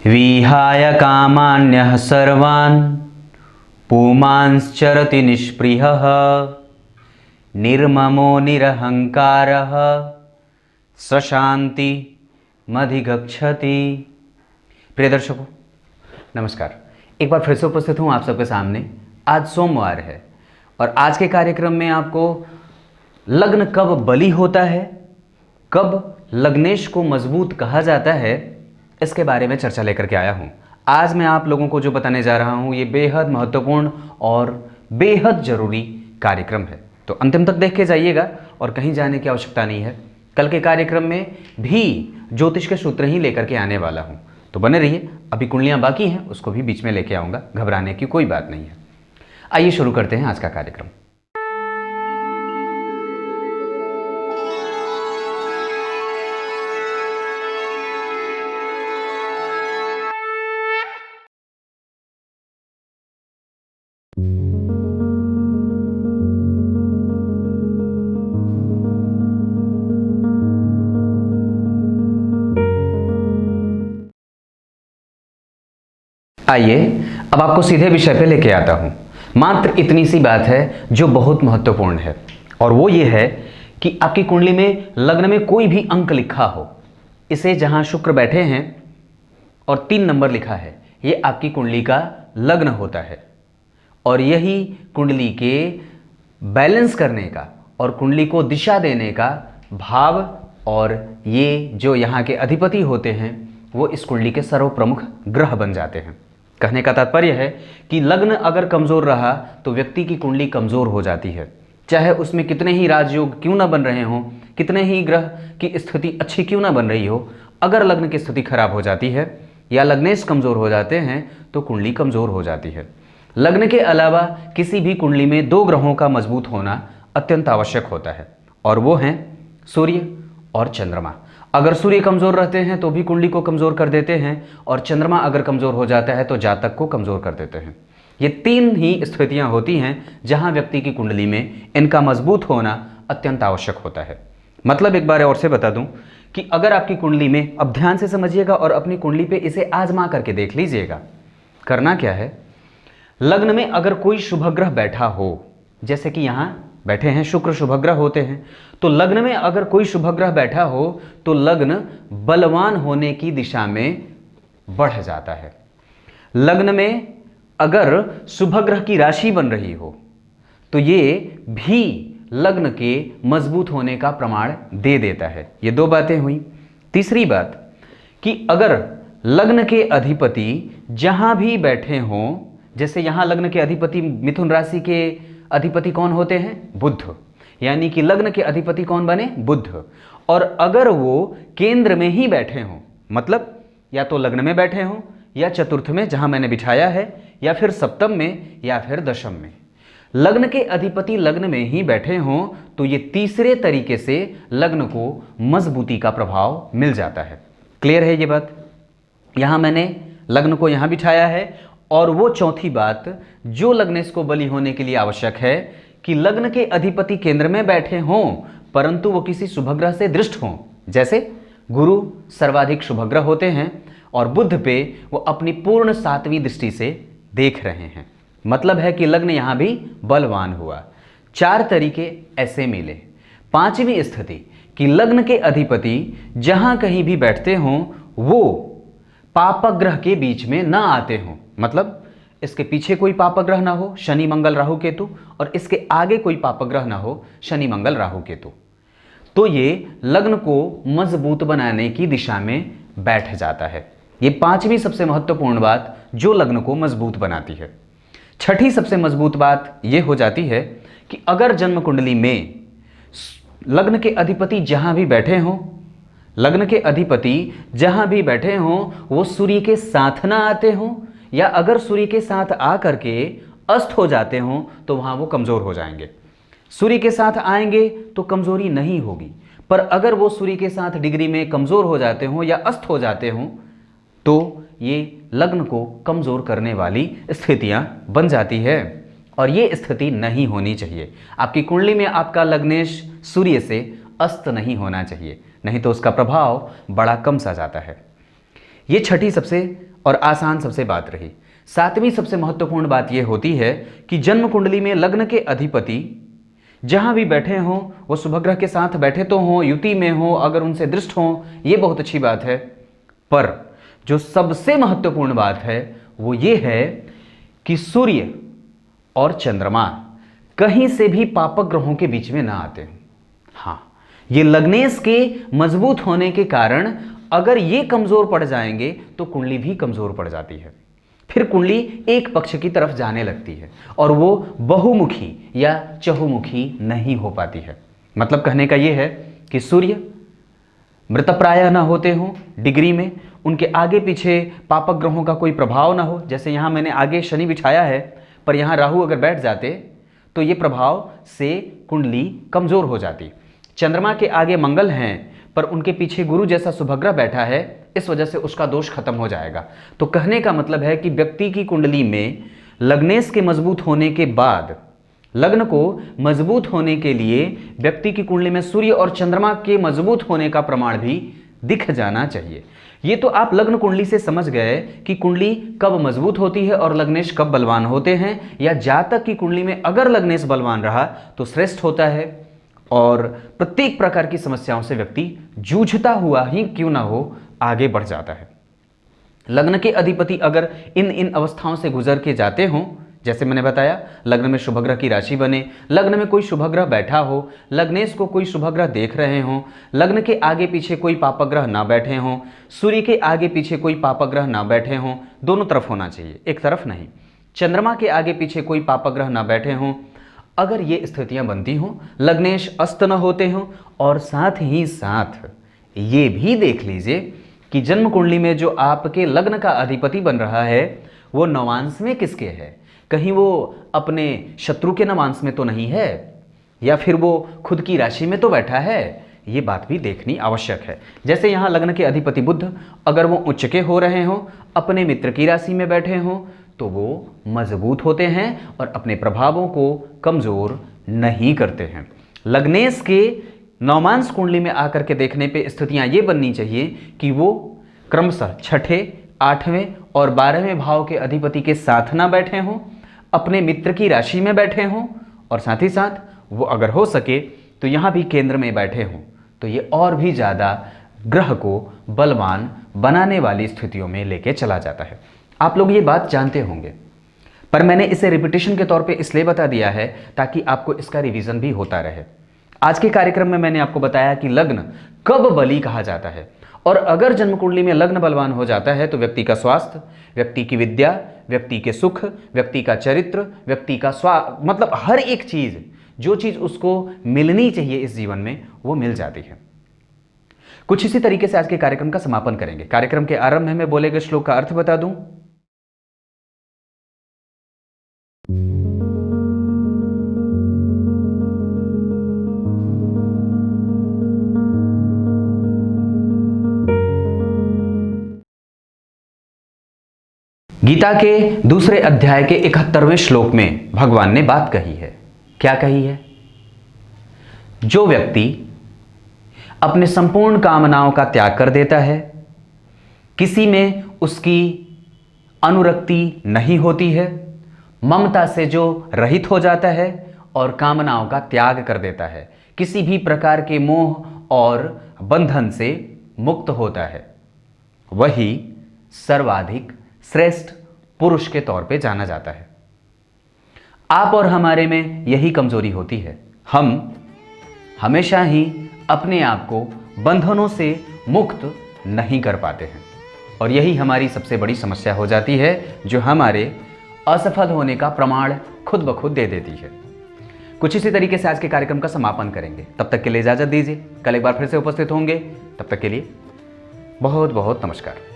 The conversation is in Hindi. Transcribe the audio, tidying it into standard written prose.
विहाय कामान्यः सर्वान् पुमांश्चरति निष्पृहः निर्ममो निरहंकारः सशांति मधिगच्छति। प्रिय दर्शकों नमस्कार, एक बार फिर से उपस्थित हूँ आप सबके सामने। आज सोमवार है और आज के कार्यक्रम में आपको लग्न कब बली होता है, कब लग्नेश को मजबूत कहा जाता है, इसके बारे में चर्चा लेकर के आया हूँ। आज मैं आप लोगों को जो बताने जा रहा हूँ ये बेहद महत्वपूर्ण और बेहद ज़रूरी कार्यक्रम है, तो अंतिम तक देख के जाइएगा और कहीं जाने की आवश्यकता नहीं है। कल के कार्यक्रम में भी ज्योतिष के सूत्र ही लेकर के आने वाला हूँ, तो बने रहिए। अभी कुंडलियाँ बाकी हैं, उसको भी बीच में लेके आऊँगा, घबराने की कोई बात नहीं है। आइए शुरू करते हैं आज का कार्यक्रम। आइए अब आपको सीधे विषय पे लेके आता हूं। मात्र इतनी सी बात है जो बहुत महत्वपूर्ण है, और वो ये है कि आपकी कुंडली में लग्न में कोई भी अंक लिखा हो, इसे जहां शुक्र बैठे हैं और 3 नंबर लिखा है, ये आपकी कुंडली का लग्न होता है। और यही कुंडली के बैलेंस करने का और कुंडली को दिशा देने का भाव, और ये जो यहाँ के अधिपति होते हैं वो इस कुंडली के सर्वप्रमुख ग्रह बन जाते हैं। कहने का तात्पर्य है कि लग्न अगर कमज़ोर रहा तो व्यक्ति की कुंडली कमज़ोर हो जाती है, चाहे उसमें कितने ही राजयोग क्यों ना बन रहे हों, कितने ही ग्रह की स्थिति अच्छी क्यों ना बन रही हो। अगर लग्न की स्थिति खराब हो जाती है या लग्नेश कमज़ोर हो जाते हैं तो कुंडली कमज़ोर हो जाती है। लग्न के अलावा किसी भी कुंडली में 2 ग्रहों का मजबूत होना अत्यंत आवश्यक होता है, और वो हैं सूर्य और चंद्रमा। अगर सूर्य कमज़ोर रहते हैं तो भी कुंडली को कमज़ोर कर देते हैं, और चंद्रमा अगर कमज़ोर हो जाता है तो जातक को कमज़ोर कर देते हैं। ये 3 ही स्थितियां होती हैं जहां व्यक्ति की कुंडली में इनका मजबूत होना अत्यंत आवश्यक होता है। मतलब एक बार और से बता दूं कि अगर आपकी कुंडली में, अब ध्यान से समझिएगा और अपनी कुंडली पे इसे आजमा करके देख लीजिएगा। करना क्या है, लग्न में अगर कोई शुभ ग्रह बैठा हो, जैसे कि यहाँ बैठे हैं शुक्र शुभ ग्रह होते हैं, तो लग्न में अगर कोई शुभ ग्रह बैठा हो तो लग्न बलवान होने की दिशा में बढ़ जाता है। लग्न में अगर शुभ ग्रह की राशि बन रही हो तो ये भी लग्न के मजबूत होने का प्रमाण दे देता है। ये 2 बातें हुई। तीसरी बात कि अगर लग्न के अधिपति जहां भी बैठे हों, जैसे यहां लग्न के अधिपति मिथुन राशि के अधिपति कौन होते हैं? बुध, यानी कि लग्न के अधिपति कौन बने? बुध। और अगर वो केंद्र में ही बैठे हों, मतलब या तो लग्न में बैठे हों या चतुर्थ में जहां मैंने बिठाया है, या फिर सप्तम में या फिर दशम में, लग्न के अधिपति लग्न में ही बैठे हों, तो ये तीसरे तरीके से लग्न को मजबूती का प्रभाव मिल जाता है। क्लियर है ये बात? यहां मैंने लग्न को यहां बिठाया है। और वो चौथी बात जो लग्नेश को बली होने के लिए आवश्यक है कि लग्न के अधिपति केंद्र में बैठे हों परंतु वो किसी शुभ ग्रह से दृष्ट हों। जैसे गुरु सर्वाधिक शुभ ग्रह होते हैं और बुध पे वो अपनी पूर्ण 7वीं दृष्टि से देख रहे हैं, मतलब है कि लग्न यहां भी बलवान हुआ। 4 तरीके ऐसे मिले। 5वीं स्थिति कि लग्न के अधिपति जहां कहीं भी बैठते हों वो पापग्रह के बीच में ना आते हों, मतलब इसके पीछे कोई पापग्रह ना हो, शनि मंगल राहु केतु, और इसके आगे कोई पापग्रह ना हो, शनि मंगल राहु केतु, तो ये लग्न को मजबूत बनाने की दिशा में बैठ जाता है। ये 5वीं सबसे महत्वपूर्ण बात जो लग्न को मजबूत बनाती है। 6ठी सबसे मजबूत बात ये हो जाती है कि अगर जन्म कुंडली में लग्न के अधिपति जहां भी बैठे हों, लग्न के अधिपति जहां भी बैठे हों वो सूर्य के साथ ना आते हों, या अगर सूर्य के साथ आ करके अस्त हो जाते हों तो वहां वो कमजोर हो जाएंगे। सूर्य के साथ आएंगे तो कमजोरी नहीं होगी, पर अगर वो सूर्य के साथ डिग्री में कमजोर हो जाते हों या अस्त हो जाते हों तो ये लग्न को कमजोर करने वाली स्थितियां बन जाती है, और ये स्थिति नहीं होनी चाहिए। आपकी कुंडली में आपका लग्नेश सूर्य से अस्त नहीं होना चाहिए, नहीं तो उसका प्रभाव बड़ा कम सा जाता है। ये छठी सबसे और आसान सबसे बात रही। सातवीं सबसे महत्वपूर्ण बात यह होती है कि जन्म कुंडली में लग्न के अधिपति जहां भी बैठे हों, वो शुभ ग्रह के साथ बैठे तो हों, युति में हो, अगर उनसे दृष्ट हों, ये बहुत अच्छी बात है। पर जो सबसे महत्वपूर्ण बात है वो ये है कि सूर्य और चंद्रमा कहीं से भी पापक ग्रहों के बीच में ना आते। हाँ, ये लग्नेश के मजबूत होने के कारण अगर ये कमजोर पड़ जाएंगे तो कुंडली भी कमजोर पड़ जाती है। फिर कुंडली एक पक्ष की तरफ जाने लगती है और वो बहुमुखी या चहुमुखी नहीं हो पाती है। मतलब कहने का ये है कि सूर्य मृतप्राय ना होते हों डिग्री में, उनके आगे पीछे पापक ग्रहों का कोई प्रभाव ना हो। जैसे यहाँ मैंने आगे शनि बिछाया है, पर यहाँ राहु अगर बैठ जाते तो ये प्रभाव से कुंडली कमजोर हो जाती। चंद्रमा के आगे मंगल हैं, पर उनके पीछे गुरु जैसा शुभग्रह बैठा है, इस वजह से उसका दोष खत्म हो जाएगा। तो कहने का मतलब है कि व्यक्ति की कुंडली में लग्नेश के मजबूत होने के बाद, लग्न को मजबूत होने के लिए व्यक्ति की कुंडली में सूर्य और चंद्रमा के मजबूत होने का प्रमाण भी दिख जाना चाहिए। ये तो आप लग्न कुंडली से समझ गए कि कुंडली कब मजबूत होती है और लग्नेश कब बलवान होते हैं, या जातक की कुंडली में अगर लग्नेश बलवान रहा तो श्रेष्ठ होता है और प्रत्येक प्रकार की समस्याओं से व्यक्ति जूझता हुआ ही क्यों ना हो आगे बढ़ जाता है। लग्न के अधिपति अगर इन अवस्थाओं से गुजर के जाते हों, जैसे मैंने बताया, लग्न में शुभग्रह की राशि बने, लग्न में कोई शुभग्रह बैठा हो, लग्नेश को कोई शुभग्रह देख रहे हों, लग्न के आगे पीछे कोई पापग्रह ना बैठे हों, सूर्य के आगे पीछे कोई पापग्रह ना बैठे हों, दोनों तरफ होना चाहिए, एक तरफ नहीं। चंद्रमा के आगे पीछे कोई पापग्रह ना बैठे हों, अगर ये स्थितियां बनती हों, लग्नेश अस्त न होते हों, और साथ ही साथ ये भी देख लीजिए कि जन्म कुंडली में जो आपके लग्न का अधिपति बन रहा है वो नवांश में किसके है, कहीं वो अपने शत्रु के नवांश में तो नहीं है, या फिर वो खुद की राशि में तो बैठा है, ये बात भी देखनी आवश्यक है। जैसे यहाँ लग्न के अधिपति बुध अगर वो उच्च के हो रहे हों, अपने मित्र की राशि में बैठे हों, तो वो मजबूत होते हैं और अपने प्रभावों को कमजोर नहीं करते हैं। लग्नेश के नवमांश कुंडली में आकर के देखने पे स्थितियां ये बननी चाहिए कि वो क्रमशः छठे, आठवें और 12वें भाव के अधिपति के साथ ना बैठे हों, अपने मित्र की राशि में बैठे हों, और साथ ही साथ वो अगर हो सके तो यहाँ भी केंद्र में बैठे हों, तो ये और भी ज़्यादा ग्रह को बलवान बनाने वाली स्थितियों में लेके चला जाता है। आप लोग ये बात जानते होंगे, पर मैंने इसे रिपीटेशन के तौर पे इसलिए बता दिया है ताकि आपको इसका रिवीजन भी होता रहे। आज के कार्यक्रम में मैंने आपको बताया कि लग्न कब बली कहा जाता है, और अगर जन्म कुंडली में लग्न बलवान हो जाता है तो व्यक्ति का स्वास्थ्य, व्यक्ति की विद्या, व्यक्ति के सुख, व्यक्ति का चरित्र, व्यक्ति का मतलब हर एक चीज, जो चीज उसको मिलनी चाहिए इस जीवन में, वो मिल जाती है। कुछ इसी तरीके से आज के कार्यक्रम का समापन करेंगे। कार्यक्रम के आरंभ में मैं बोले गए श्लोक का अर्थ बता दूं। गीता के दूसरे अध्याय के 71वें श्लोक में भगवान ने बात कही है। क्या कही है? जो व्यक्ति अपने संपूर्ण कामनाओं का त्याग कर देता है, किसी में उसकी अनुरक्ति नहीं होती है, ममता से जो रहित हो जाता है और कामनाओं का त्याग कर देता है, किसी भी प्रकार के मोह और बंधन से मुक्त होता है, वही सर्वाधिक श्रेष्ठ पुरुष के तौर पे जाना जाता है। आप और हमारे में यही कमजोरी होती है, हम हमेशा ही अपने आप को बंधनों से मुक्त नहीं कर पाते हैं, और यही हमारी सबसे बड़ी समस्या हो जाती है, जो हमारे असफल होने का प्रमाण खुद ब खुद दे देती है। कुछ इसी तरीके से आज के कार्यक्रम का समापन करेंगे। तब तक के लिए इजाजत दीजिए, कल एक बार फिर से उपस्थित होंगे। तब तक के लिए बहुत बहुत नमस्कार।